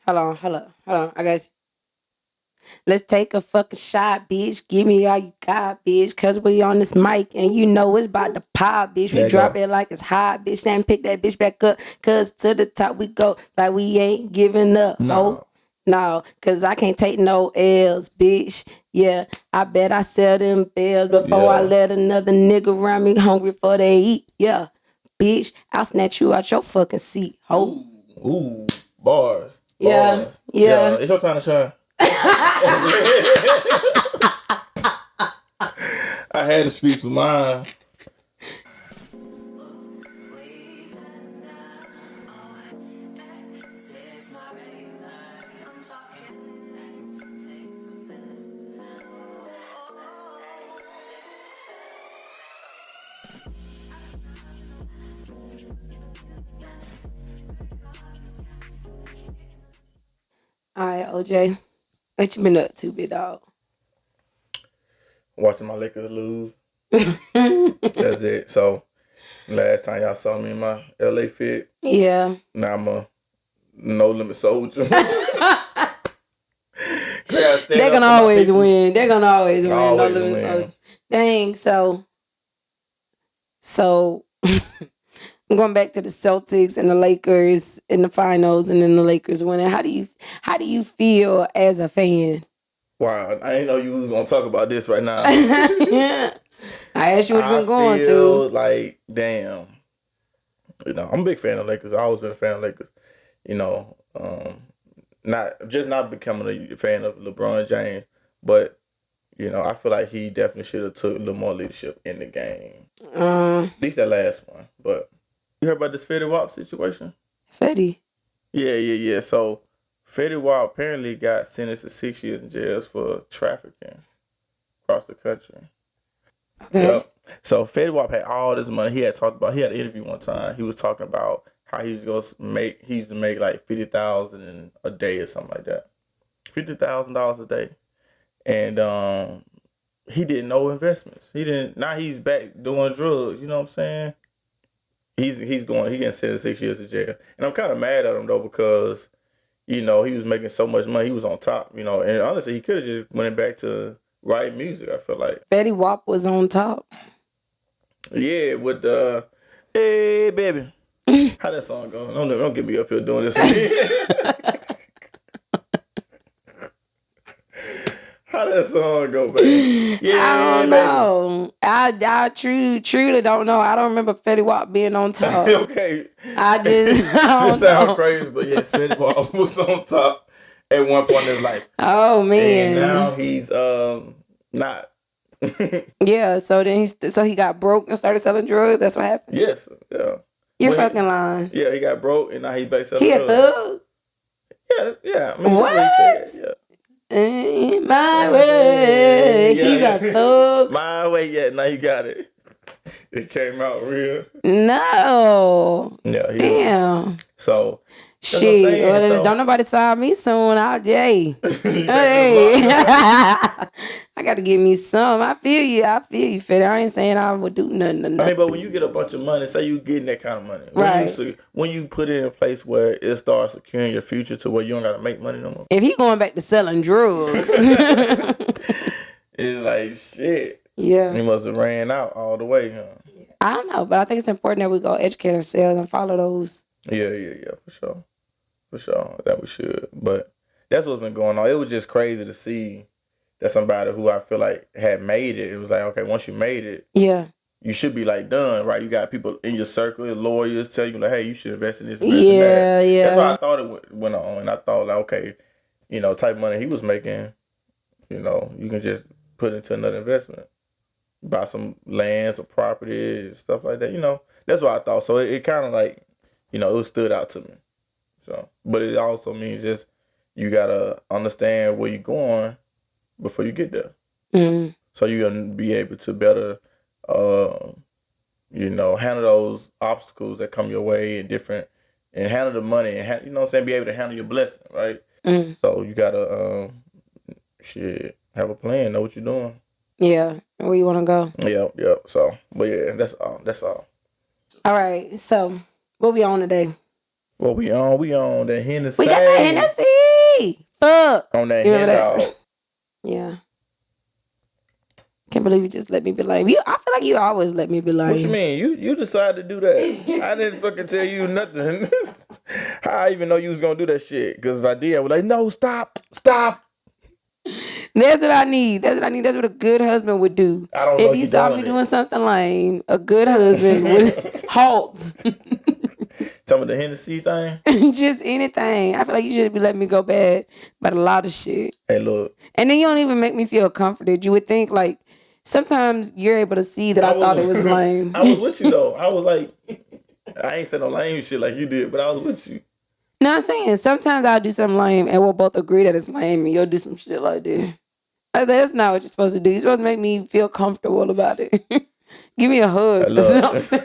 Hold on. I got you. Let's take a fucking shot, bitch. Give me all you got, bitch. Cause we on this mic and you know it's about to pop, bitch. We drop it like it's hot, bitch. Then pick that bitch back up. Cause to the top we go. Like we ain't giving up, ho. No, cause I can't take no L's, bitch. Yeah, I bet I sell them bills before I let another nigga around me hungry for they eat. Yeah, bitch, I'll snatch you out your fucking seat, ho. Ooh, bars. Yeah. It's your time to shine. I had to speak for mine. All right, OJ, what you been up to, big dog? Watching my Lakers lose. That's it. So, last time y'all saw me in my LA fit. Yeah. Now I'm a no limit soldier. They're gonna always win. They're gonna always win. No limit soldier. Dang. So I'm going back to the Celtics and the Lakers in the finals, and then the Lakers winning. How do you feel as a fan? Wow, I didn't know you was gonna talk about this right now. I asked you what you've been going through. Like, damn. You know, I'm a big fan of Lakers. I've always been a fan of Lakers. You know, not becoming a fan of LeBron James, but you know, I feel like he definitely should have took a little more leadership in the game. At least that last one. But you heard about this Fetty Wap situation? Fetty? Yeah. So Fetty Wap apparently got sentenced to 6 years in jail for trafficking across the country. Okay. Yep. So Fetty Wap had all this money. He had an interview one time. He was talking about how he used to make like $50,000 a day or something like that. $50,000 a day. And he didn't know investments. Now he's back doing drugs, you know what I'm saying? He getting sentenced 6 years in jail. And I'm kind of mad at him though, because, you know, he was making so much money, he was on top, you know, and honestly he could have just went back to writing music, I feel like. Fetty Wap was on top. Yeah, with the hey baby. How that song go? Don't get me up here doing this. How that song go, baby? Yeah, I don't know. I truly don't know. I don't remember Fetty Wap being on top. Okay. I don't sound crazy, but yes, Fetty Wap was on top at one point in his life. Oh man. And now he's not. Yeah, so then he got broke and started selling drugs. That's what happened. Yes. Yeah. You're fucking lying. Yeah, he got broke and now he's back selling drugs. He a thug? Yeah. I mean, what? That's what he said. Yeah. In my way. He's a thug. My way, yeah. Now you got it. It came out real. No. Yeah. Damn. So. Shit. Well, don't nobody sign me soon. Hey. I got to give me some. I feel you, Fetty. I ain't saying I would do nothing. I mean, but when you get a bunch of money, say you getting that kind of money, right? When you put it in a place where it starts securing your future to where you don't got to make money no more. If he going back to selling drugs, it's like shit. Yeah, he must have ran out all the way, huh? I don't know, but I think it's important that we go educate ourselves and follow those. Yeah, for sure, that we should. But that's what's been going on. It was just crazy to see that somebody who I feel like had made it. It was like, okay, once you made it, yeah, you should be like done, right? You got people in your circle, lawyers tell you like, hey, you should invest in this, invest in that. Yeah. That's why I thought it went on, and I thought like, okay, you know, type of money he was making, you know, you can just put into another investment, buy some lands or property, stuff like that. You know, that's what I thought. So it kind of like, you know, it stood out to me. So, but it also means just you gotta understand where you're going before you get there. Mm. So you're gonna be able to better, you know, handle those obstacles that come your way and handle the money and you know what I'm saying, be able to handle your blessing, right? Mm. So you gotta have a plan, know what you're doing. Yeah, where you wanna go. Yep. So, but yeah, that's all. All right. So, what we on today? What we on? We on the Hennessy. We got the Hennessy. Hey, fuck. On that You hen remember that? dog. Yeah. Can't believe you just let me be lame. I feel like you always let me be lame. What you mean? You decided to do that. I didn't fucking tell you nothing. How I even know you was gonna do that shit? Because if I did, I was like, no, stop. That's what I need. That's what a good husband would do. I don't know If if he you saw me doing something lame, a good husband would halt. Tell me the Hennessy thing. Just anything. I feel like you should be letting me go bad about a lot of shit. Hey, look. And then you don't even make me feel comforted. You would think like sometimes you're able to see that I thought it was lame. I was with you though. I was like, I ain't said no lame shit like you did, but I was with you. No, I'm saying sometimes I'll do something lame and we'll both agree that it's lame and you'll do some shit like that. That's not what you're supposed to do. You're supposed to make me feel comfortable about it. Give me a hug or something.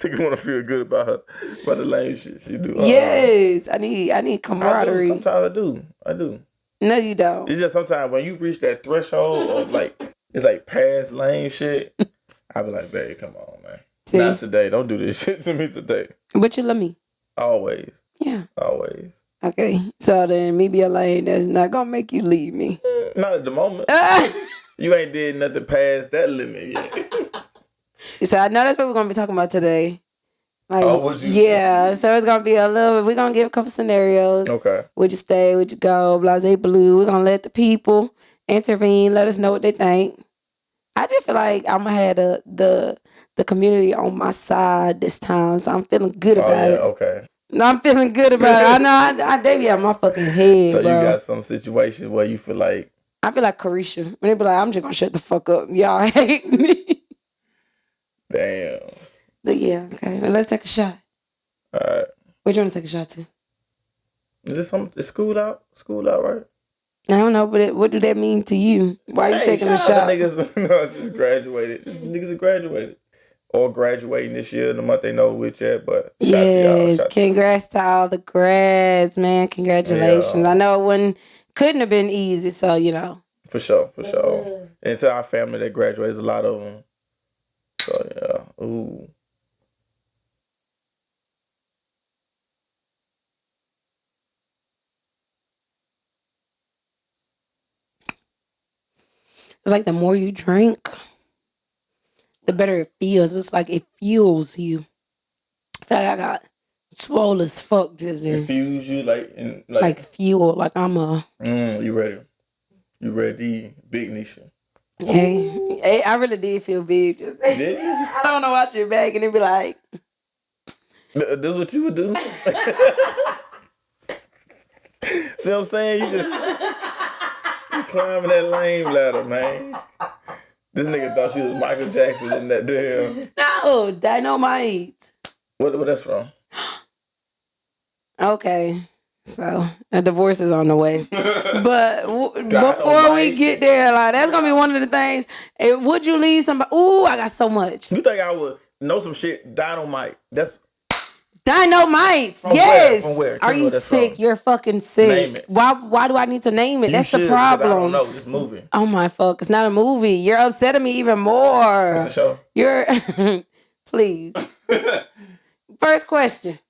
Think you want to feel good about the lame shit she do. Yes, I need camaraderie. Sometimes I do. No, you don't. It's just sometimes when you reach that threshold of like, it's like past lame shit, I be like, babe, come on, man. See? Not today. Don't do this shit to me today. But you love me. Always. Yeah. Always. Okay. So then me be a lame that's not going to make you leave me. Not at the moment. You ain't did nothing past that limit yet. So I know that's what we're going to be talking about today. Like, would you? Yeah. So it's going to be we're going to give a couple scenarios. Okay. Would you stay? Would you go? Blase blue. We're going to let the people intervene. Let us know what they think. I just feel like I'm going to have the community on my side this time. So I'm feeling good about it. Okay. No, I'm feeling good about it. I know they be out my fucking head, so bro. You got some situations where you feel like... I feel like Carisha. When they be like, I'm just going to shut the fuck up. Y'all hate me. Damn. But yeah, okay. Well, let's take a shot. All right. What you want to take a shot to? Is this something? Is school out? School out, right? I don't know, but what do that mean to you? Why are you taking a shot? Niggas, no, just graduated. Niggas are graduated. Or graduating this year, the month they know which yet, but shout yes, to y'all. Congrats to all the grads, man. Congratulations. I know it couldn't have been easy, so, you know. For sure. And to our family that graduates, a lot of them. So, yeah. Ooh. It's like the more you drink, the better it feels. It's like it fuels you. I feel like I got swole as fuck just then. It fuels you like fuel. Like I'm a... you ready? You ready, big Nisha? Hey, I really did feel big just then. Did you? I don't know, watch your back and it be like... This is what you would do? See what I'm saying? You climbing that lame ladder, man. This nigga thought she was Michael Jackson in that damn... No, Dynamite. What that's from? Okay, so a divorce is on the way. But before we get there, like that's gonna be one of the things. Would you leave somebody? Ooh, I got so much. You think I would know some shit? Dynamite. That's... Dynamite. From yes. From where? Are you sick? From. You're fucking sick. Name it. Why do I need to name it? That's the problem. I don't know this movie. Oh my fuck! It's not a movie. You're upsetting me even more. It's a show. You're please. First question.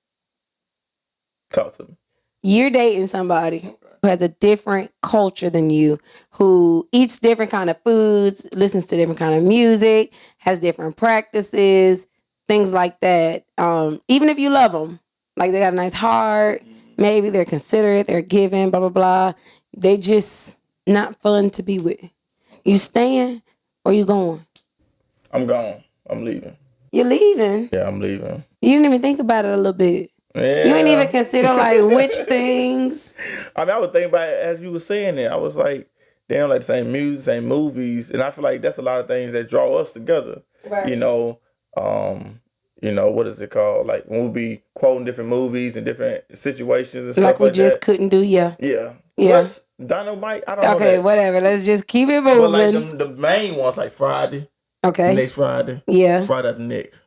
Talk to me. You're dating somebody who has a different culture than you, who eats different kind of foods, listens to different kind of music, has different practices, things like that. Even if you love them, like they got a nice heart, maybe they're considerate, they're giving, blah, blah, blah. They just not fun to be with. You staying or you going? I'm gone. I'm leaving. You're leaving? Yeah, I'm leaving. You didn't even think about it a little bit. Yeah. You ain't even consider like which things. I mean, I was thinking about it as you were saying it. I was like, they don't like the same music, same movies, and I feel like that's a lot of things that draw us together. Right. You know, what is it called? Like when we be quoting different movies and different situations and stuff like that. Like we just couldn't do, yeah. Yeah. Yeah. What? Dynamite? I don't know. Okay, whatever. Let's just keep it moving. But like the main ones, like Friday. Okay. Next Friday. Yeah. Friday after next.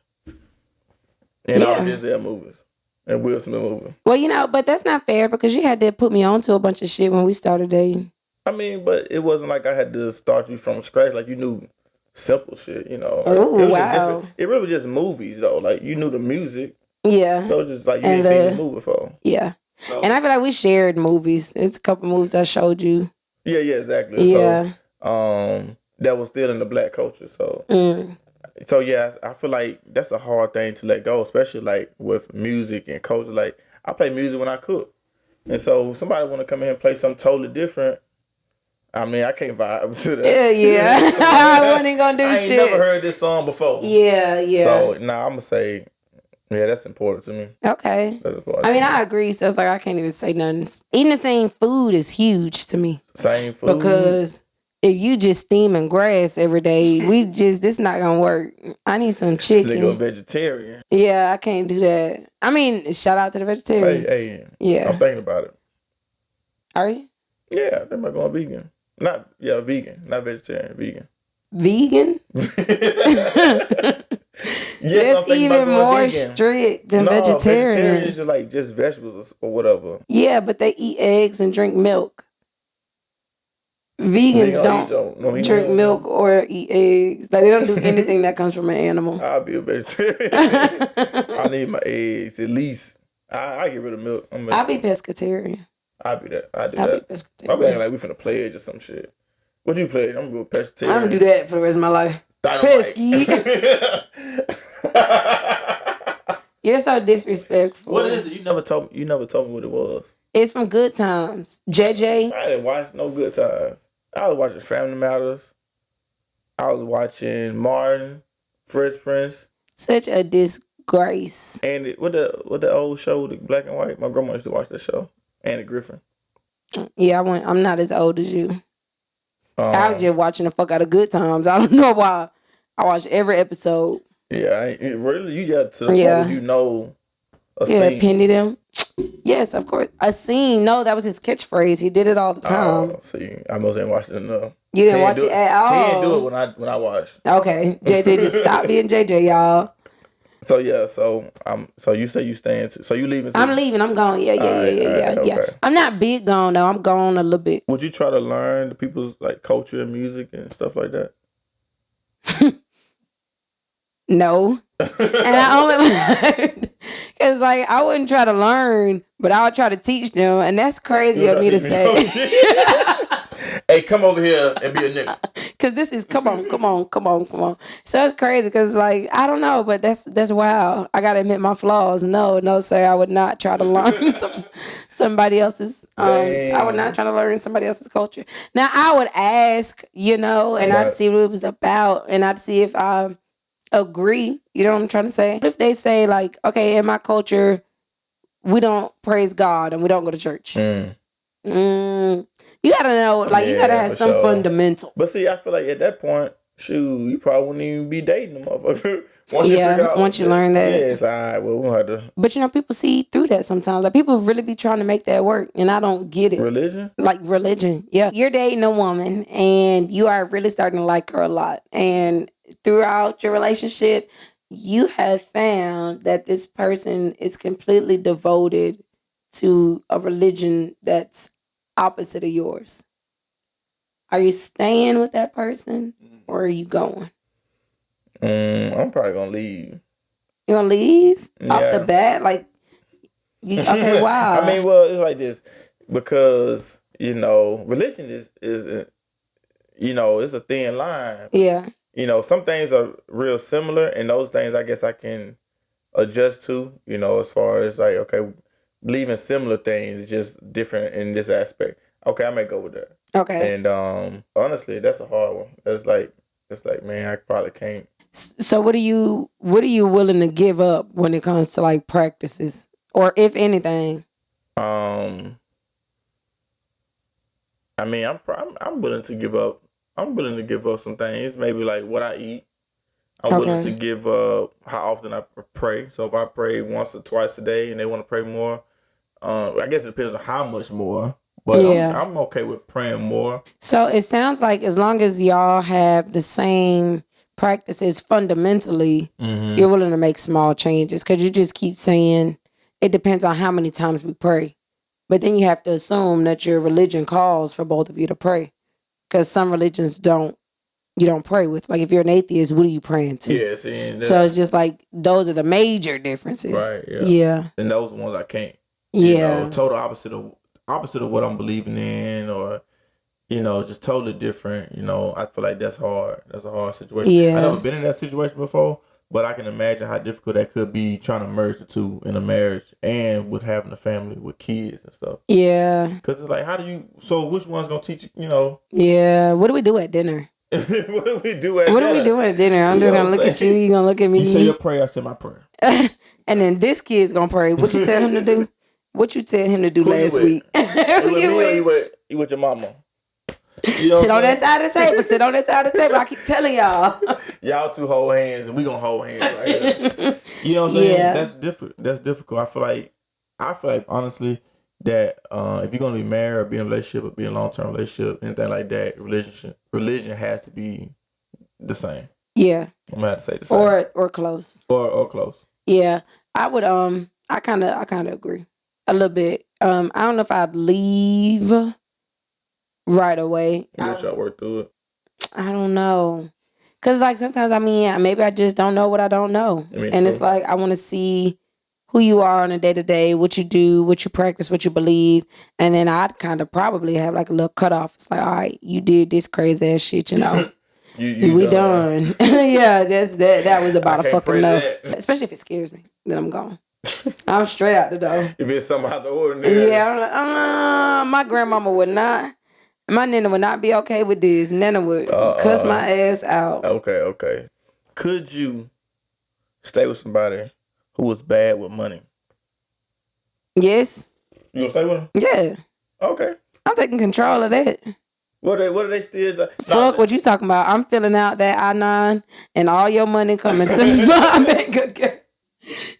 And all the Denzel movies. And Will Smith movie. Well, but that's not fair because you had to put me on to a bunch of shit when we started dating. I mean, but it wasn't like I had to start you from scratch. Like you knew simple shit, you know. Oh, wow. It really was just movies though. Like you knew the music. Yeah. So it's just like you didn't see the movie before. Yeah. So, And I feel like we shared movies. It's a couple movies I showed you. yeah, exactly. Yeah. So, that was still in the black culture. So, yeah, I feel like that's a hard thing to let go, especially like with music and culture. Like, I play music when I cook, and so if somebody want to come in and play something totally different, I mean, I can't vibe to that. Yeah. I wasn't gonna do I shit. ain't never heard this song before. Yeah. So I'm gonna say, yeah, that's important to me. Okay. That's important. I mean, I agree. So it's like I can't even say nothing. Eating the same food is huge to me. Same food. Because if you just steaming grass every day, this not gonna work. I need some chicken. This nigga a vegetarian. Yeah, I can't do that. I mean, shout out to the vegetarians. Hey. Yeah. I'm thinking about it. Are you? Yeah, I think I'm going vegan. Vegan, not vegetarian, vegan. Vegan? Yes, that's even more vegan. strict than vegetarian. Vegetarian is just like just vegetables or whatever. Yeah, but they eat eggs and drink milk. Vegans don't drink milk or eat eggs. Like, they don't do anything that comes from an animal. I'll be a vegetarian. I need my eggs at least. I get rid of milk. I'll be pescatarian. I'll be that. I'll be pescatarian. I'll be acting like we finna pledge or some shit. What you pledge? I'm gonna go pescatarian. I'm gonna do that for the rest of my life. Pesky. You're so disrespectful. What is it? You never told me what it was. It's from Good Times. JJ. I didn't watch no Good Times. I was watching Family Matters. I was watching Martin, Fresh Prince. Such a disgrace. And what the old show, the black and white. My grandma used to watch that show. Andy Griffin. Yeah, I'm not as old as you. I was just watching the fuck out of Good Times. I don't know why. I watched every episode. Yeah, really, you got to you know a scene. Yeah, Penny them. Yes, of course. A scene. No, that was his catchphrase. He did it all the time. Oh, see, I must ain't watched it enough. You didn't watch it at all. He didn't do it when I watched. Okay, JJ, just stop being JJ, y'all. So yeah, so you say you staying? So you leaving? I'm leaving. I'm gone. Yeah. Okay. I'm not big gone though. I'm gone a little bit. Would you try to learn the people's like culture and music and stuff like that? No. And I only learned because like I wouldn't try to learn, but I would try to teach them, and that's crazy of me to say. Hey, come over here and be a nigga. Cause this is come on. So it's crazy because like I don't know, but that's wild. I gotta admit my flaws. No, sir, I would not try to learn somebody else's. I would not try to learn somebody else's culture. Now I would ask, and I'd see what it was about, and I'd see if I agree. You know what I'm trying to say? What if they say like, okay, in my culture, we don't praise God and we don't go to church. You gotta know, like, you gotta have some fundamental. But see, I feel like at that point, shoot, you probably wouldn't even be dating the motherfucker. Once you learn that. Yeah, it's all right. Well, we'll have to. But people see through that sometimes. Like, people really be trying to make that work, and I don't get it. Religion? Like, religion. Yeah. You're dating a woman, and you are really starting to like her a lot. And throughout your relationship, you have found that this person is completely devoted to a religion that's opposite of yours. Are you staying with that person or are you going? I'm probably gonna leave. You're gonna leave off the bat? Like, okay, wow. I mean, well, it's like this because religion is it's a thin line. Yeah. Some things are real similar, and those things I guess I can adjust to. As far as like, okay, believing similar things, just different in this aspect. Okay, I may go with that. Okay. And honestly, that's a hard one. It's like, man, I probably can't. So what are you willing to give up when it comes to like practices, or if anything? I mean, I'm willing to give up. I'm willing to give up some things. Maybe like what I eat. I'm willing to give up how often I pray. So if I pray once or twice a day and they want to pray more, I guess it depends on how much more. But yeah. I'm okay with praying more. So it sounds like as long as y'all have the same practices fundamentally, you're willing to make small changes. Because you just keep saying it depends on how many times we pray. But then you have to assume that your religion calls for both of you to pray. Because some religions you don't pray with. Like if you're an atheist, what are you praying to? Yeah, see. So it's just like those are the major differences. Right, yeah. Yeah. And those ones I can't. Total opposite of what I'm believing in, or just totally different. I feel like that's hard. That's a hard situation. Yeah. I've never been in that situation before, but I can imagine how difficult that could be trying to merge the two in a marriage and with having a family with kids and stuff. Yeah. Because it's like, so which one's going to teach you, Yeah. What do we do at dinner? What do we do at dinner? I'm just going to look at you. You're going to look at me. You say your prayer, I say my prayer. And then this kid's going to pray. What you tell him to do? What you tell him to do last week? You with your mama. Sit on that side of the table. Sit on that side of the table. I keep telling y'all. Y'all two hold hands and we gonna hold hands right here. You know what I'm saying? Yeah. That's different. That's difficult. I feel like honestly that if you're gonna be married or be in a relationship or be in a long-term relationship, anything like that, religion has to be the same. Yeah. I'm gonna have to say the same. Or close. Or close. Yeah. I would I kinda agree. A little bit. I don't know if I'd leave right away. You try to work through it. I don't know. Cause like sometimes maybe I just don't know what I don't know. And it's like I want to see who you are on a day to day, what you do, what you practice, what you believe. And then I'd kind of probably have like a little cutoff. It's like, all right, you did this crazy ass shit, we done. Yeah, that was about a fucking enough. Especially if it scares me, then I'm gone. I'm straight out the door. If it's something out the ordinary. Yeah, I'm like, my grandmama would not. My nana would not be okay with this. Nana would cuss my ass out. Okay. Could you stay with somebody who was bad with money? Yes. You gonna stay with them? Yeah. Okay. I'm taking control of that. What are they still? Fuck what you talking about. I'm filling out that I-9 and all your money coming to my bank account.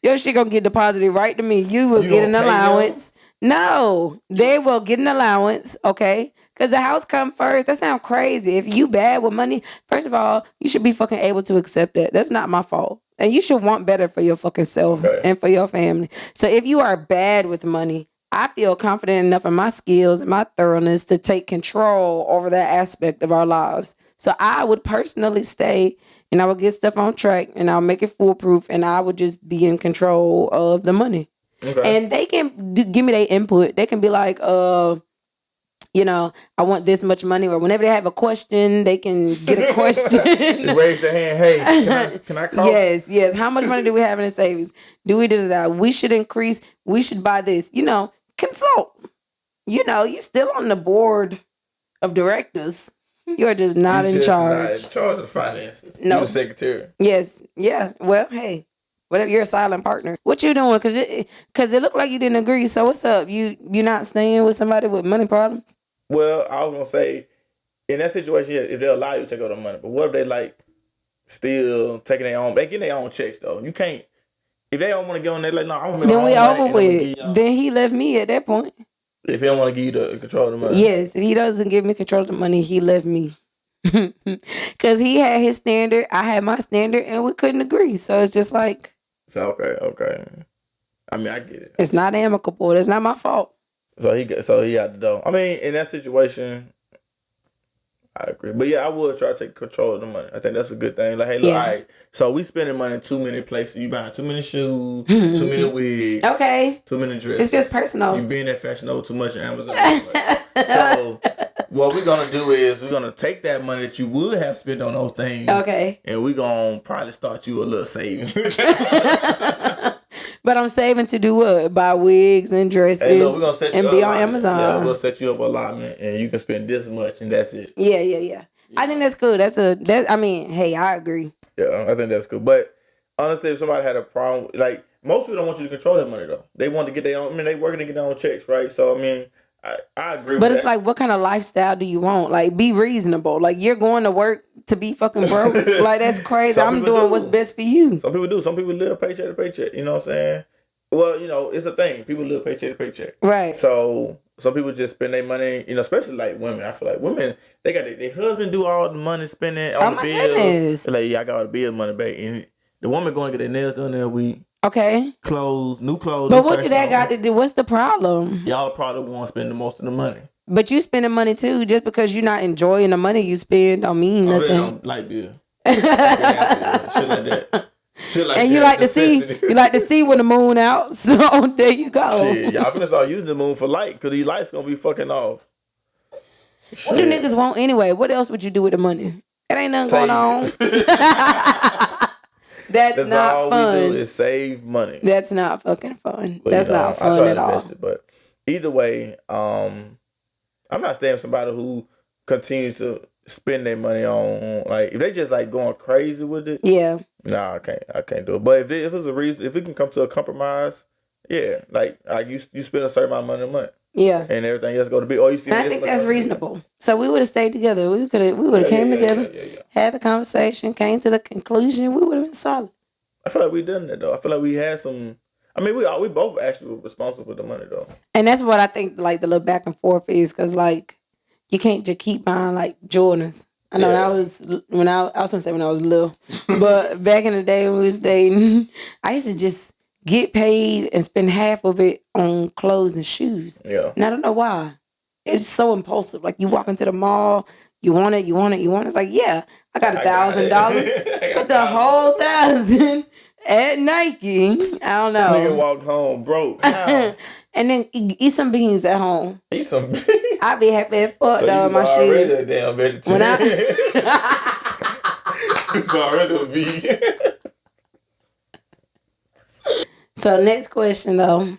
Your shit gonna get deposited right to me. You will get an allowance. No, they will get an allowance, okay? Because the house come first. That sounds crazy. If you bad with money, first of all, you should be fucking able to accept that. That's not my fault. And you should want better for your fucking self and for your family. So if you are bad with money, I feel confident enough in my skills and my thoroughness to take control over that aspect of our lives. So I would personally stay and I would get stuff on track and I'll make it foolproof and I would just be in control of the money. Okay. And they can give me their input. They can be like, I want this much money. Or whenever they have a question, they can get a question. Raise their hand. Hey, can I call? Yes. How much money do we have in the savings? Do we do that? We should increase. We should buy this. Consult. You still on the board of directors. You're just not in charge. Not in charge of the finances. No. You're the secretary. Yes. Yeah. Well, hey. Whatever, you're a silent partner. What you doing? Cause it looked like you didn't agree. So what's up? You not staying with somebody with money problems? Well, I was gonna say, in that situation, if they allow you to take out the money, but what if they still taking their own? They getting their own checks though. You can't if they don't want to get on there. Like, no, I want to. Then we over with. Then he left me at that point. If he don't want to give you the control of the money. Yes, if he doesn't give me control of the money, he left me. Cause he had his standard, I had my standard, and we couldn't agree. So it's just like. So okay. I mean, I get it. It's not amicable. It's not my fault. So he out the door. I mean, in that situation, I agree. But yeah, I would try to take control of the money. I think that's a good thing. Like, hey, look, all right. So we spending money in too many places. You buying too many shoes, too many wigs. Okay. Too many dresses. It's just personal. You being that Fashion Nova too much on Amazon. So what we're gonna do is we're gonna take that money that you would have spent on those things. Okay. And we're gonna probably start you a little savings. But I'm saving to do what? Buy wigs and dresses and be on Amazon. Yeah, we'll set you up allotment and you can spend this much and that's it. Yeah. I think that's good. Hey, I agree. Yeah, I think that's good. But honestly, if somebody had a problem, like most people don't want you to control that money though. They want to get their own. I mean, they working to get their own checks, right? So I mean, I agree. But it's like, what kind of lifestyle do you want? Like, be reasonable. Like, you're going to work to be fucking broke. Like, that's crazy. I'm doing what's best for you. Some people do. Some people live paycheck to paycheck. You know what I'm saying? Well, it's a thing. People live paycheck to paycheck. Right. So some people just spend their money, especially like women. I feel like women, they got their husband do all the money spending on the bills. Goodness. They're like, yeah, I got all the bill money back. And the woman going to get their nails done every week. Okay. Clothes, new clothes. But what do that got to do? What's the problem? Y'all probably want to spend the most of the money. But you spending money too. Just because you're not enjoying the money you spend don't mean nothing. Light bill. Shit like that. Shit like And you that, like to see when the moon out. So there you go. Shit, y'all finna start using the moon for light because these lights gonna be fucking off. What do niggas want anyway? What else would you do with the money? It ain't nothing Save going on. That's not all fun. we do is save money. That's not fucking fun. But, that's not fun I try at to all. invest it, but either way, I'm not staying with somebody who continues to spend their money on, like, if they just like going crazy with it. Yeah. Nah, I can't do it. But if it's a reason, if it can come to a compromise, yeah, like you spend a certain amount of money a month. Yeah. And everything else go to be. Oh, you see. I think that's reasonable. So we would have stayed together. We would have came together, had the conversation, came to the conclusion. We would have been solid. I feel like we done that though. I feel like we had some. I mean, we both actually were responsible with the money though. And that's what I think. Like the little back and forth is because like you can't just keep buying like Jordans. I know I was gonna say when I was little, but back in the day when we was dating, I used to just get paid and spend half of it on clothes and shoes. Yeah. And I don't know why. It's so impulsive. Like you walk into the mall, you want it. It's like, yeah, I got $1,000. Put the whole $1,000 at Nike. I don't know. Nigga walked home broke. And then eat some beans at home. Eat some beans. I be happy as fuck So though. you My was shit. already a damn vegetarian. You was already a vegan. So next question though.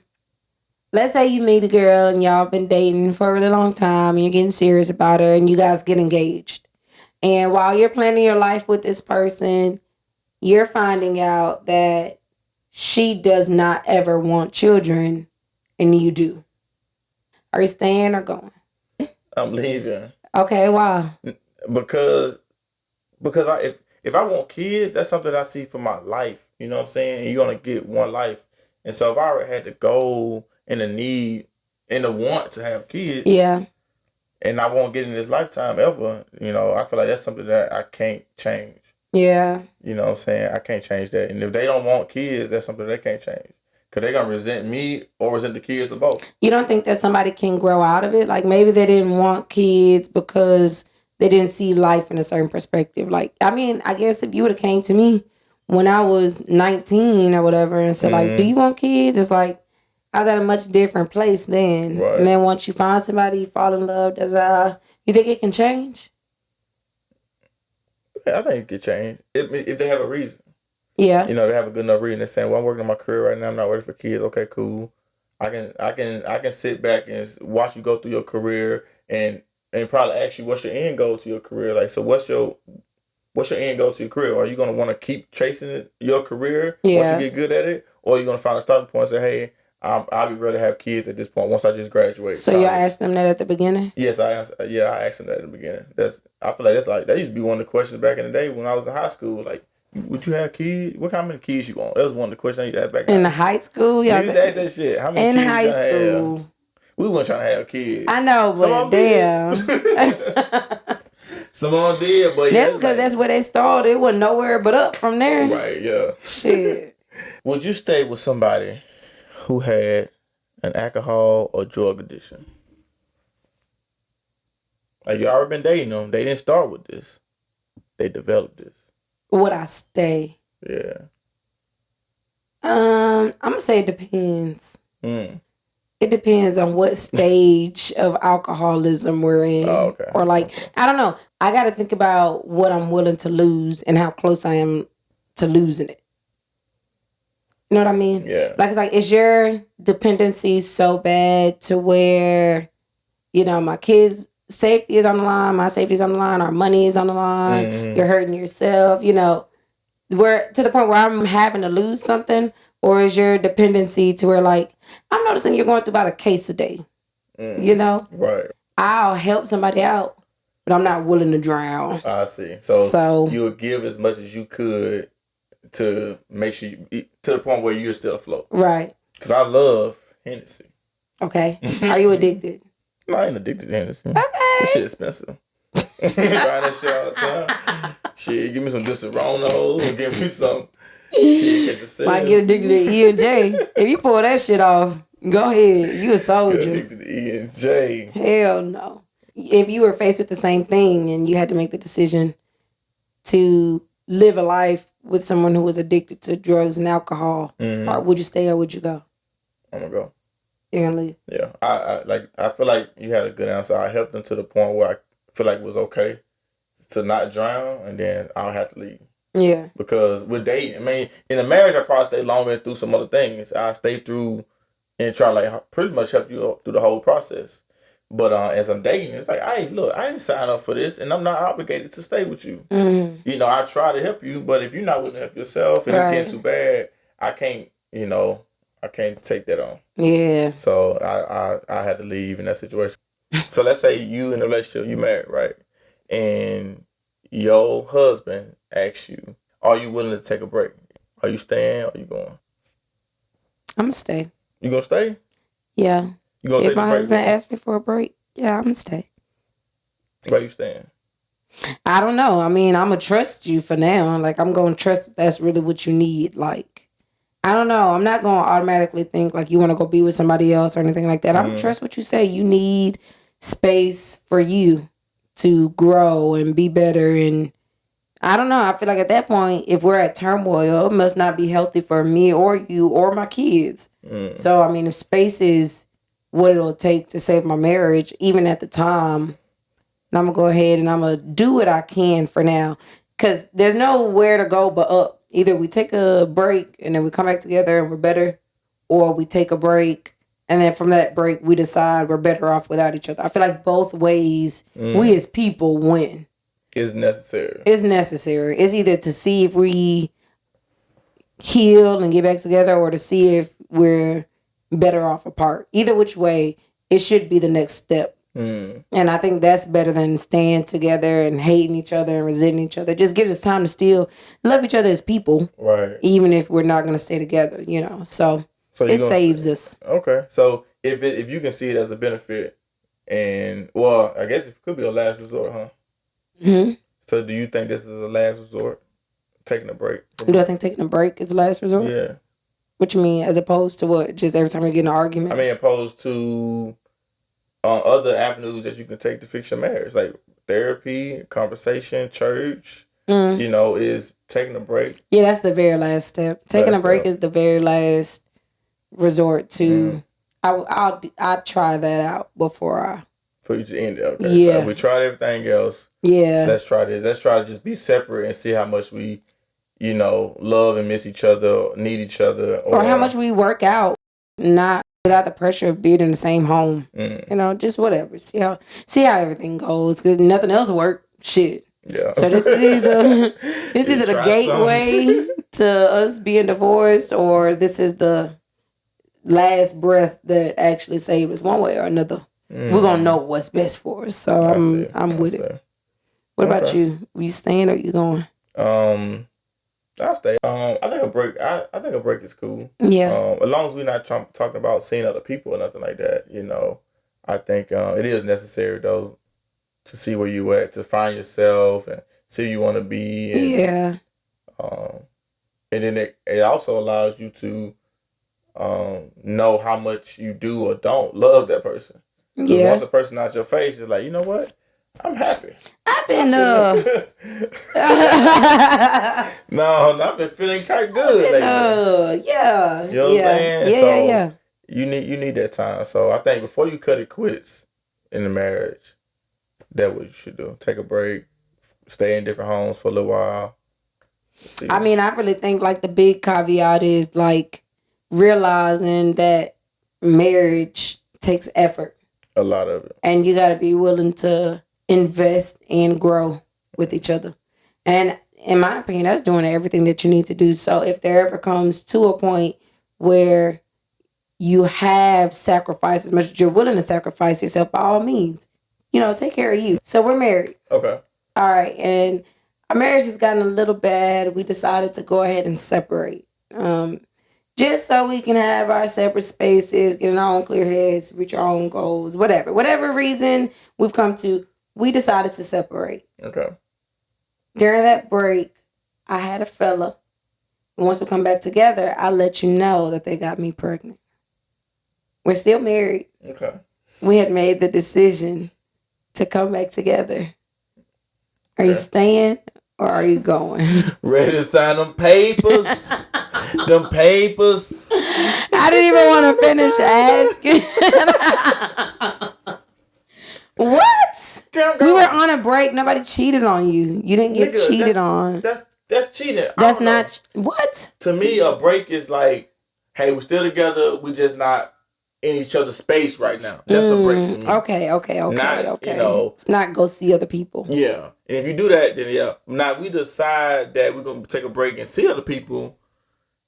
Let's say you meet a girl and y'all been dating for a really long time and you're getting serious about her and you guys get engaged. And while you're planning your life with this person, you're finding out that she does not ever want children and you do. Are you staying or going? I'm leaving. Okay, why? Because if I want kids, that's something I see for my life. You know what I'm saying? And you're gonna get one life. And so if I already had the goal and the need and the want to have kids, yeah, and I won't get in this lifetime ever, you know, I feel like that's something that I can't change. Yeah. You know what I'm saying? I can't change that. And if they don't want kids, that's something they can't change. Because they're going to resent me or resent the kids or both. You don't think that somebody can grow out of it? Like maybe they didn't want kids because they didn't see life in a certain perspective. Like, I mean, I guess if you would have came to me when I was 19 or whatever and said, like, do you want kids? It's like, I was at a much different place then. Right. And then once you find somebody, you fall in love, you think it can change? Yeah, I think it can change. If they have a reason. Yeah. You know, they have a good enough reason. They're saying, well, I'm working on my career right now. I'm not ready for kids. Okay, cool. I can sit back and watch you go through your career and probably ask you what's your end goal to your career. Like, so what's your end goal to your career? Are you going to want to keep chasing your career once you get good at it? Or are you going to find a starting point and say, hey, I'll be ready to have kids at this point once I just graduate. So you asked them that at the beginning? Yes, I asked them that at the beginning. I feel like that used to be one of the questions back in the day when I was in high school. Like, would you have kids? What kind of many kids you want? That was one of the questions I used to ask back in the high school. Yeah, you asked that shit. How many in kids high school? Have? We weren't trying to have kids. I know, but damn. Someone did, but that's because that's where they started. It wasn't nowhere but up from there. Right? Yeah. Shit. Would you stay with somebody who had an alcohol or drug addiction? Like, you already been dating them. They didn't start with this. They developed this. Would I stay? Yeah. I'm gonna say it depends. It depends on what stage of alcoholism we're in. Oh, okay. Or like, I don't know. I got to think about what I'm willing to lose and how close I am to losing it. You know what I mean? Yeah. Like, it's like, is your dependency so bad to where, you know, my kids' safety is on the line, my safety is on the line, our money is on the line, you're hurting yourself, you know, where to the point where I'm having to lose something? Or is your dependency to where, like, I'm noticing you're going through about a case a day, you know? Right. I'll help somebody out, but I'm not willing to drown. I see. So you would give as much as you could to make sure to the point where you're still afloat. Right. Because I love Hennessy. Okay. Are you addicted? No, I ain't addicted to Hennessy. Okay. This shit expensive. Buying that shit all the time. Shit, give me some Disaronno. Give me some shit. Might get addicted to E&J. If you pull that shit off, go ahead. You a soldier. Get addicted to E&J. Hell no. If you were faced with the same thing and you had to make the decision to live a life with someone who was addicted to drugs and alcohol, or would you stay or would you go? I'm gonna go. You're gonna leave? Yeah, I feel like you had a good answer. I helped them to the point where I feel like it was okay to not drown, and then I'll have to leave. Yeah. Because with dating, I mean, in a marriage, I probably stay longer and through some other things. I stay through and try like pretty much help you up through the whole process. But as I'm dating, it's like, hey, look, I didn't sign up for this, and I'm not obligated to stay with you. Mm-hmm. You know, I try to help you, but if you're not willing to help yourself and it's getting too bad, I can't. You know, I can't take that on. Yeah. So I had to leave in that situation. So let's say you in a relationship, you married, right? And your husband asks you, are you willing to take a break? Are you staying or are you going? I'm gonna stay. You gonna stay? Yeah. You gonna if take my the break? husband asks me for a break, yeah, I'm gonna stay. Why you staying? I don't know. I mean, I'm gonna trust you for now. Like, I'm gonna trust that's really what you need. Like, I don't know. I'm not gonna automatically think like you want to go be with somebody else or anything like that. I'm gonna trust what you say. You need space for you to grow and be better. And I don't know. I feel like at that point, if we're at turmoil, it must not be healthy for me or you or my kids. So, I mean, if space is what it'll take to save my marriage, even at the time, and I'm going to go ahead and I'm going to do what I can for now. Because there's nowhere to go but up. Either we take a break and then we come back together and we're better, or we take a break and then from that break we decide we're better off without each other. I feel like both ways we as people win. It's necessary. It's necessary. It's either to see if we heal and get back together or to see if we're better off apart. Either which way, it should be the next step. And I think that's better than staying together and hating each other and resenting each other. Just gives us time to still love each other as people. Right. Even if we're not going to stay together, you know. So it saves us. Okay. So if you can see it as a benefit, and, well, I guess it could be a last resort, huh? Mm-hmm. So do you think this is a last resort? Taking a break? Do I think taking a break is the last resort? Yeah. What you mean, as opposed to what? Just every time we get in an argument? I mean, opposed to other avenues that you can take to fix your marriage, like therapy, conversation, church. You know, is taking a break. Yeah, that's the very last step. Taking a break is the very last resort to. I'll try that out before you to end it. Okay. Yeah. So we tried everything else. Yeah. Let's try this. Let's try to just be separate and see how much we, you know, love and miss each other, need each other, or how much we work out, not without the pressure of being in the same home. You know, just whatever. See how everything goes. Because nothing else works. Shit. Yeah. So this is either the gateway to us being divorced, or this is the last breath that actually saved us one way or another. We're gonna know what's best for us. So I'm with it. What about you? Are you staying or you going? I'll stay. I think a break. I think a break is cool. Yeah. As long as we're not talking about seeing other people or nothing like that, you know. I think it is necessary though to see where you at, to find yourself and see who you want to be. And, yeah. And then it also allows you to know how much you do or don't love that person. Yeah. Once a person out your face, it's like, you know what? I'm happy. I've been No, I've been feeling kind of good lately. Yeah. You know what I'm saying? Yeah. You need that time. So I think before you cut it quits in the marriage, that's what you should do. Take a break, stay in different homes for a little while. I mean, I really think like the big caveat is like realizing that marriage takes effort. A lot of it. And you got to be willing to invest and grow with each other. And in my opinion, that's doing everything that you need to do. So if there ever comes to a point where you have sacrificed as much as you're willing to sacrifice yourself, by all means, you know, take care of you. So we're married. Okay. All right. And our marriage has gotten a little bad. We decided to go ahead and separate. Just so we can have our separate spaces, get in our own clear heads, reach our own goals, whatever reason we've come to, we decided to separate. Okay. During that break, I had a fella. And once we come back together, I let you know that they got me pregnant. We're still married. Okay. We had made the decision to come back together. Are you staying or are you going? Ready to sign them papers? Them papers. I didn't even want to finish asking. What? Girl, we were on a break. Nobody cheated on you. You didn't get cheated on. That's cheating. That's not what? To me, a break is like, hey, we're still together. We just not in each other's space right now. That's a break to me. Okay. Not, you know, it's not go see other people. Yeah, and if you do that, then yeah. Now if we decide that we're gonna take a break and see other people,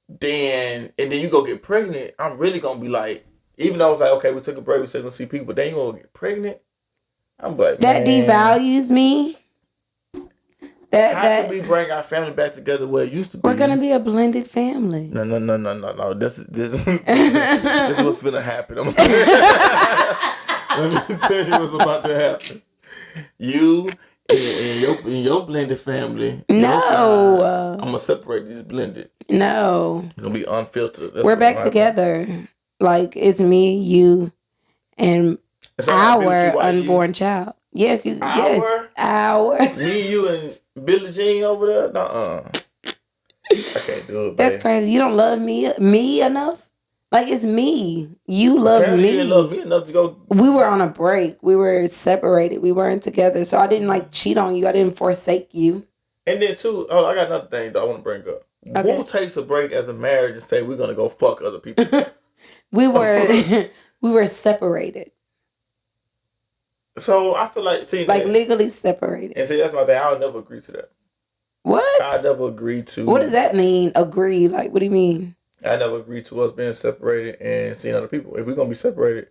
then you go get pregnant. I'm really gonna be like, even though I was like, okay, we took a break, we still gonna see people, but then you gonna get pregnant. I'm like, that man, devalues me. How can we bring our family back together where it used to be? We're gonna be a blended family. No. This is what's gonna happen. Let me tell you what's about to happen. You and your blended family. No. I'm gonna separate these blended. No. It's gonna be unfiltered. We're back together. Like it's me, you, and our unborn child. Yes, you. Yes, our. Me, you, and Billie Jean over there. Nuh-uh. I can't do it. That's crazy. You don't love me enough. Like it's me. You love me. You didn't love me enough to go. We were on a break. We were separated. We weren't together. So I didn't like cheat on you. I didn't forsake you. And then too, I got another thing that I want to bring up. Okay. Who takes a break as a marriage and say we're gonna go fuck other people? we were separated. So I feel like legally separated. And see, that's my thing. I would never agree to that. What? I never agreed to. What does that mean? Agree? Like, what do you mean? I never agreed to us being separated and seeing other people. If we're gonna be separated,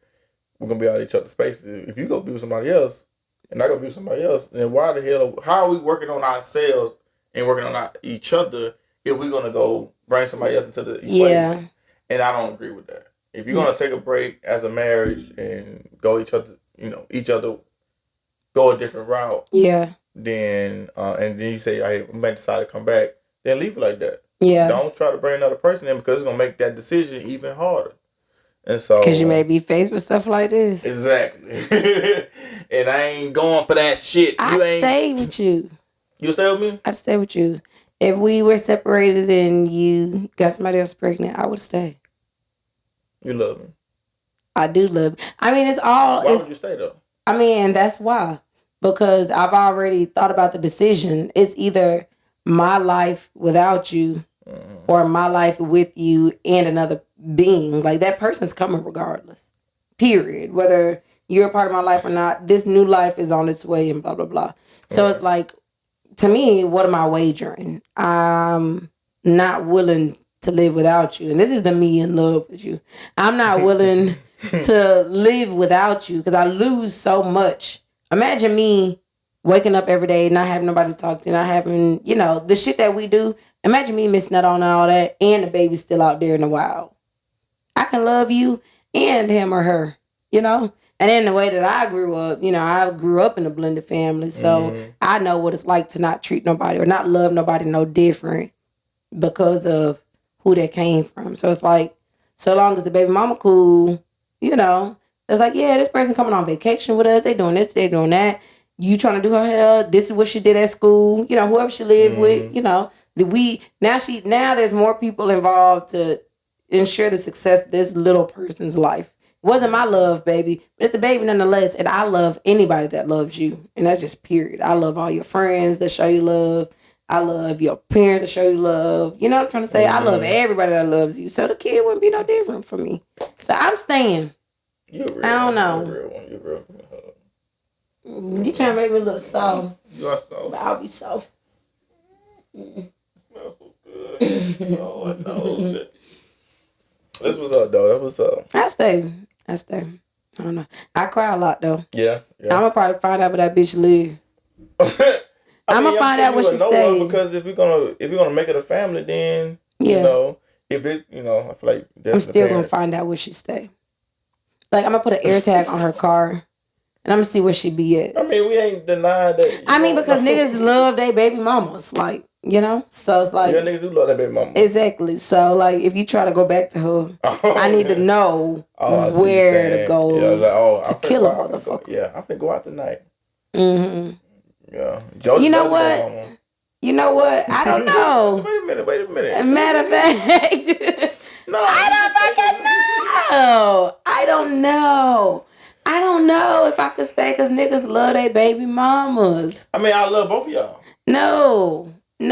we're gonna be out of each other's spaces. If you go be with somebody else, and I go be with somebody else, then why the hell? How are we working on ourselves and working on each other if we're gonna go bring somebody else into the equation? Yeah. And I don't agree with that. If you're gonna take a break as a marriage and go each other go a different route. Yeah. Then and then you say, "Hey, we might decide to come back." Then leave it like that. Yeah. Don't try to bring another person in because it's gonna make that decision even harder. And so, because you may be faced with stuff like this. Exactly. And I ain't going for that shit. I'd stay with you. You stay with me? I'd stay with you. If we were separated and you got somebody else pregnant, I would stay. You love me. I do love. I mean, it's all. Why would you stay though? I mean, and that's why. Because I've already thought about the decision. It's either my life without you or my life with you and another being. Like that person's coming regardless. Period. Whether you're a part of my life or not, this new life is on its way and blah, blah, blah. So it's like, to me, what am I wagering? I'm not willing to live without you. And this is the me in love with you. I'm not willing to live without you because I lose so much. Imagine me waking up every day, not having nobody to talk to, not having, the shit that we do. Imagine me missing out on all that and the baby's still out there in the wild. I can love you and him or her, And then the way that I grew up, I grew up in a blended family. So I know what it's like to not treat nobody or not love nobody no different because of who they came from. So it's like, so long as the baby mama cool, it's like, yeah, this person coming on vacation with us. They doing this, they doing that. You trying to do her hair. This is what she did at school. Whoever she lived with, now there's more people involved to ensure the success of this little person's life. It wasn't my love, baby, but it's a baby nonetheless. And I love anybody that loves you. And that's just period. I love all your friends that show you love. I love your parents that show you love. You know what I'm trying to say? I love everybody that loves you. So the kid wouldn't be no different for me. So I'm staying. You're real. I don't know. You're real. You trying to make me look soft. You are soft. But I'll be soft. Smells so good. Oh, no. Shit. This was up, though. That was up. I stay. I don't know. I cry a lot, though. Yeah. I'm going to probably find out where that bitch live. I'm going to find out where she stay. Because if you're gonna make it a family, then, if it, I feel like I'm still going to find out where she stay. Like, I'm going to put an air tag on her car, and I'm going to see where she be at. I mean, we ain't denying that. Because niggas love their baby mamas, like, So it's like... Yeah, niggas do love their baby mama. Exactly. So, like, if you try to go back to her, I need to know where to go to kill a motherfucker. I'm finna go out tonight. Mm-hmm. Yeah. You know what? You know what? I don't know. Wait a minute. Matter of fact, No, I don't fucking know. I don't know. I don't know if I could stay because niggas love their baby mamas. I mean, I love both of y'all. No. I mean,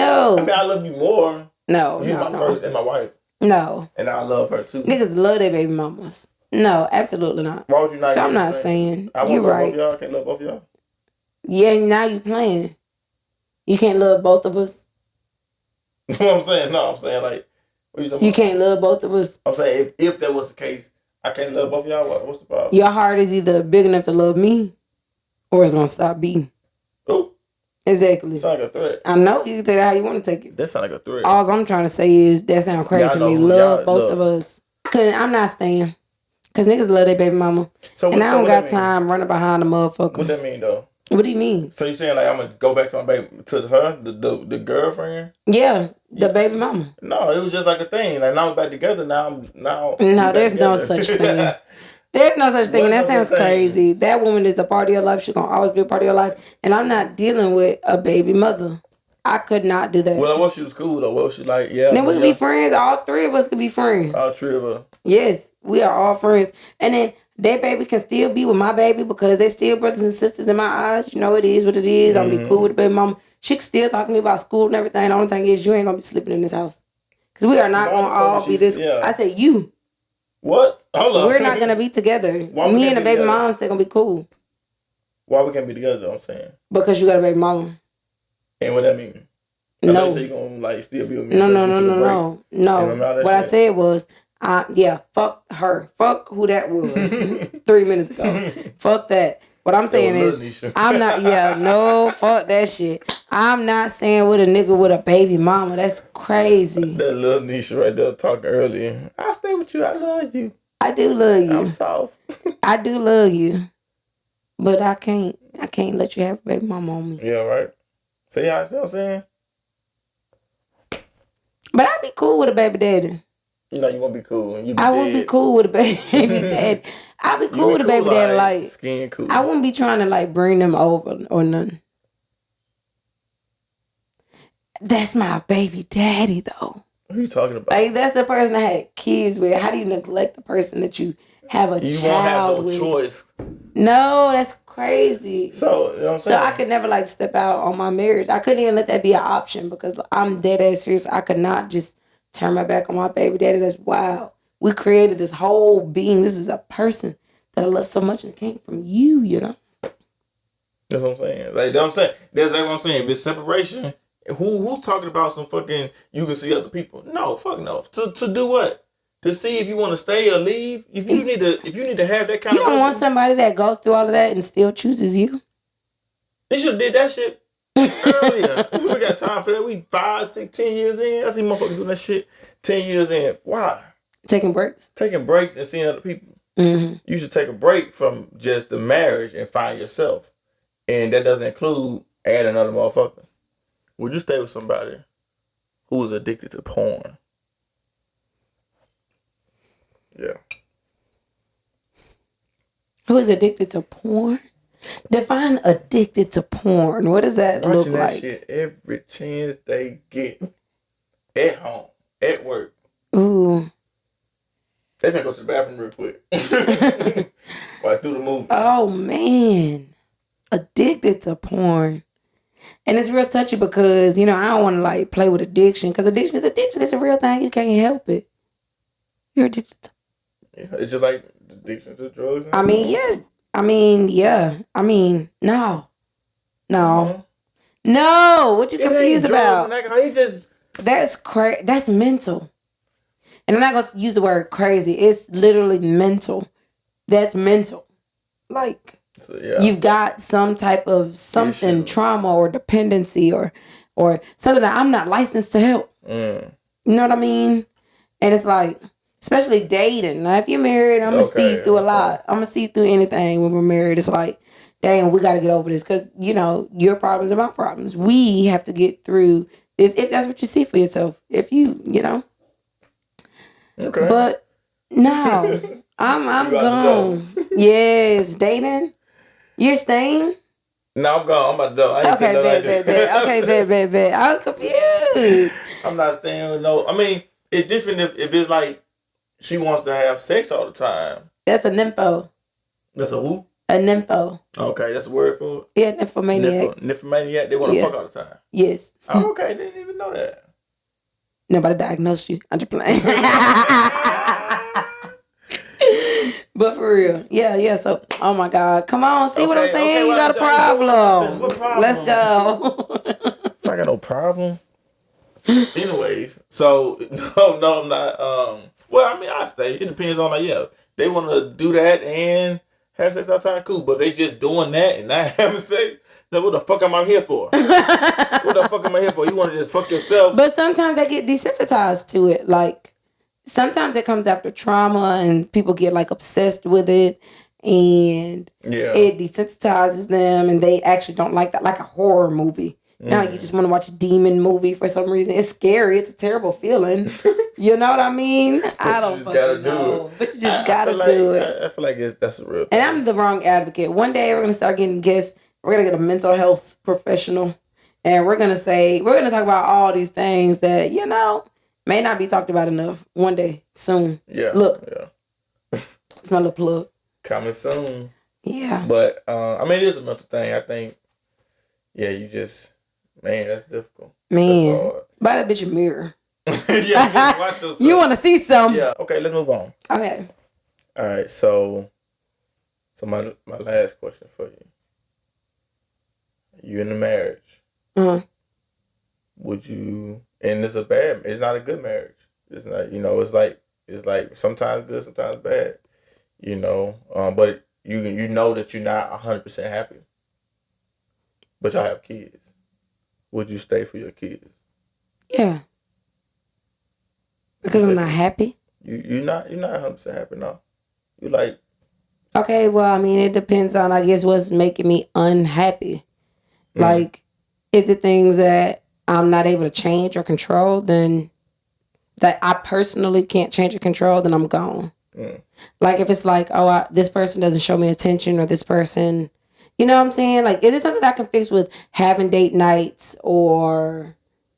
I love you more. No. You're my first and my wife. No. And I love her too. Niggas love their baby mamas. No, absolutely not. Why would you not? So I'm not saying. I You're love right. both of y'all. I can't love both of y'all. Yeah, now you playing. You can't love both of us. You know what I'm saying? No, I'm saying like, what you talking You about? can't love both of us. I'm saying if that was the case, I can't love both of y'all. What's the problem? Your heart is either big enough to love me, or it's gonna stop beating. Oh, exactly. Sound like a threat. I know you can take that how you want to take it. That sound like a threat. All I'm trying to say is that sound crazy to me. Love both of us. I'm not staying. Cause niggas love their baby mama. So and I don't got time running behind the motherfucker. What that mean though? What do you mean? So you saying like I'm gonna go back to my baby, to her, the girlfriend? Yeah, the baby mama. No, it was just like a thing. Like now we're back together. Now. No, there's no such thing. There's no such thing. And that sounds crazy. That woman is a part of your life. She's gonna always be a part of your life. And I'm not dealing with a baby mother. I could not do that. Well, I wish she was cool though. Well, she like, yeah. Then we could be friends. All three of us could be friends. All three of us. Yes, we are all friends. And then that baby can still be with my baby because they still brothers and sisters in my eyes. You know, it is what it is. I'm gonna be cool with the baby mama. She can still talk to me about school and everything. The only thing is you ain't gonna be sleeping in this house. Because we are not gonna all be this. Yeah. I said you. What? Hold up. We're not gonna be together. Me and the baby mama still gonna be cool. Why we can't be together though, I'm saying? Because you got a baby mama. And what that mean? No. So you gonna like still be with me? No. What I said was, yeah, fuck her. Fuck who that was 3 minutes ago. Fuck that. What I'm saying is, I'm not, no, fuck that shit. I'm not saying with a nigga with a baby mama. That's crazy. That little Nisha right there talking earlier. I'll stay with you. I love you. I do love you. I'm soft. I do love you. But I can't let you have a baby mama on me. Yeah, right. See how you know what I'm saying? But I'd be cool with a baby daddy. You know you won't be cool. I won't be cool with a baby daddy. I'd be cool with a baby daddy, like skin cool. I wouldn't be trying to like bring them over or nothing. That's my baby daddy though. Who are you talking about? Like that's the person I had kids with. How do you neglect the person that you have a child with? You won't have no choice. No, that's crazy. So, you know what I'm saying? So I could never like step out on my marriage. I couldn't even let that be an option because I'm dead ass serious. I could not just turn my back on my baby daddy. That's wild. We created this whole being. This is a person that I love so much and it came from you, you know? That's what I'm saying. Like, that's what I'm saying. If it's separation, who's talking about some fucking, you can see other people? No, fuck no. To do what? To see if you want to stay or leave? If you need to have that kind of... You don't want somebody that goes through all of that and still chooses you? They should have did that shit earlier. We got time for that. We 5, 6, 10 years in. I see motherfuckers doing that shit 10 years in. Why? Taking breaks? Taking breaks and seeing other people. Mm-hmm. You should take a break from just the marriage and find yourself. And that doesn't include adding another motherfucker. Would you stay with somebody who is addicted to porn? Yeah. Who is addicted to porn? Define addicted to porn. What does that look like? Watching that shit every chance they get. At home. At work. Ooh. They finna go to the bathroom real quick. Right through the movie. Oh, man. Addicted to porn. And it's real touchy because, I don't want to, like, play with addiction. Because addiction is addiction. It's a real thing. You can't help it. You're addicted to Yeah, it's just like addiction to drugs. No. No. What you confused about? That's crazy. That's mental. And I'm not going to use the word crazy. It's literally mental. That's mental. Like, you've got some type of something, trauma or dependency or something that I'm not licensed to help. You know what I mean? And it's like, especially dating. Now, if you're married, I'm going to see through a lot. I'm going to see through anything when we're married. It's like, dang, we got to get over this because, your problems are my problems. We have to get through this if that's what you see for yourself. If you. Okay. But no, I'm gone. Yes, dating. You're staying? No, I'm gone. I'm about to go. I ain't Okay, bet. Okay, bet. I was confused. I'm not staying with no. I mean, it's different if it's like she wants to have sex all the time. That's a nympho. That's a who? A nympho. Okay, that's a word for it? Yeah, nymphomaniac. Nymphomaniac? They want to fuck all the time? Yes. Oh, okay. Didn't even know that. Nobody diagnosed you. I'm just playing. But for real. Yeah. So, oh my God. Come on. See what I'm saying? Okay, you got a problem. What problem? Let's go. I got no problem. Anyways, so, no, I'm not. Well, I mean, I stay. It depends on, like, they want to do that and have sex all the time, cool. But they just doing that and not having sex, then what the fuck am I here for? What the fuck am I here for? You want to just fuck yourself? But sometimes they get desensitized to it. Like, sometimes it comes after trauma and people get, like, obsessed with it. And it desensitizes them and they actually don't like that. Like a horror movie. Now you just want to watch a demon movie for some reason. It's scary. It's a terrible feeling. You know what I mean? I don't fucking know. But you just gotta do it. I feel like that's a real thing. And I'm the wrong advocate. One day we're going to start getting guests. We're going to get a mental health professional. And we're going to talk about all these things that, may not be talked about enough one day, soon. Yeah. Look. Yeah. It's my little plug. Coming soon. Yeah. But, I mean, it is a mental thing. I think, you just... Man, that's difficult. Man, buy that bitch a mirror. Watch yourself. You want to see some? Yeah. Okay, let's move on. Okay. All right. So my last question for you. You in a marriage? Would you? And it's not a good marriage. It's not. It's like sometimes good, sometimes bad. But you know that you're not 100% happy. But y'all have kids. Would you stay for your kids? Yeah. Because I'm not happy? You're not 100% happy, no. You like... Okay, well, I mean, it depends on, I guess, what's making me unhappy. Like, is it things that I'm not able to change or control, then that I personally can't change or control, then I'm gone. Like, if it's like, this person doesn't show me attention or this person... You know what I'm saying? Like, it is something I can fix with having date nights or,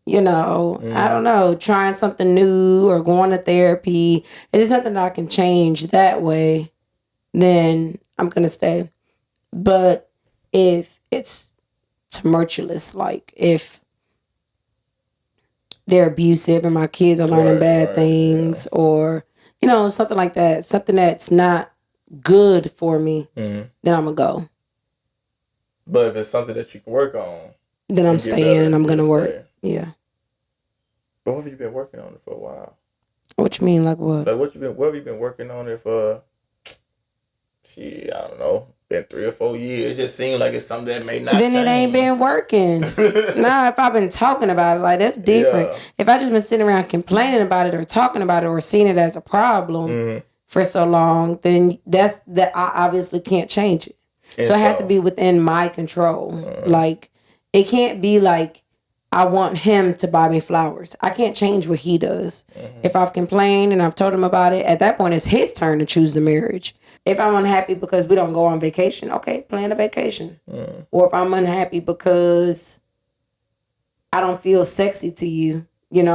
I don't know, trying something new or going to therapy. It is something that I can change that way, then I'm going to stay. But if it's tumultuous, like if they're abusive and my kids are learning bad things or, something like that, something that's not good for me, then I'm going to go. But if it's something that you can work on, then I'm staying and I'm going to work. Yeah. But what have you been working on it for a while? What you mean, like what? Like what have you been working on it for? I don't know, been 3 or 4 years. It just seems like it's something that may not Then change. It ain't been working. Nah, if I've been talking about it, like that's different. Yeah. If I just been sitting around complaining about it or talking about it or seeing it as a problem for so long, then that I obviously can't change it. So it has to be within my control. Like, it can't be like, I want him to buy me flowers. I can't change what he does. If I've complained and I've told him about it, at that point, it's his turn to choose the marriage. If I'm unhappy because we don't go on vacation, okay, plan a vacation. Or if I'm unhappy because I don't feel sexy to you,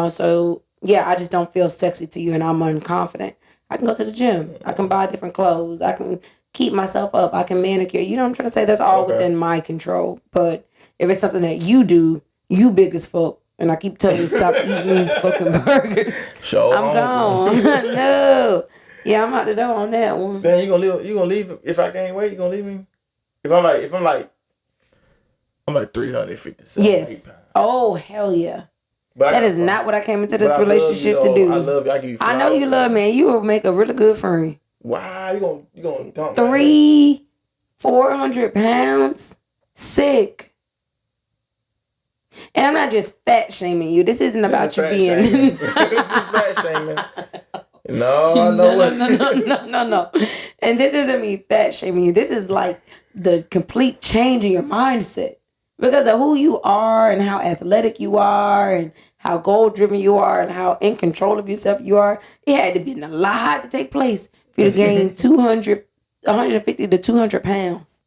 so, I just don't feel sexy to you and I'm unconfident. I can go to the gym. I can buy different clothes. I can keep myself up. I can manicure. You know what I'm trying to say? That's all within my control. But if it's something that you do, you big as fuck, and I keep telling you stop eating these fucking burgers, I'm gone. No. Yeah, I'm out the door on that one. Then you gonna leave if I gain weight, you gonna leave me? If I'm like 357. Yes. Oh, hell yeah. But that is not what I came into this relationship to do. I love you. I give you flowers. I know you love me. You will make a really good friend. Wow, you gonna dump 400 pounds? Sick. And I'm not just fat shaming you. This isn't about you being... This is fat shaming. No, I know No. And this isn't me fat shaming you. This is like the complete change in your mindset. Because of who you are and how athletic you are and how goal-driven you are and how in control of yourself you are, it had to be a lot to take place for you to gain 150 to 200 pounds.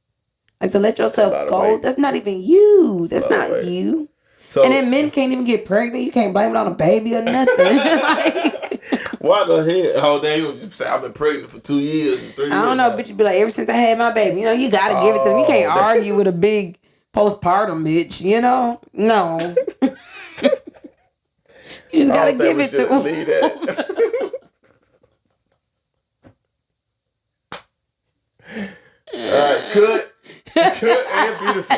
Like, to let yourself go, that's not even you. That's not you. So, and then men can't even get pregnant. You can't blame it on a baby or nothing. Like, why the hell? Oh, damn, you just say I've been pregnant for 2 years and 3 years. I don't know, bitch. You be like, ever since I had my baby, you know, you gotta give it to them. You can't argue with a big postpartum bitch, you know? No. You just gotta give it to them. All right, cut and beautiful.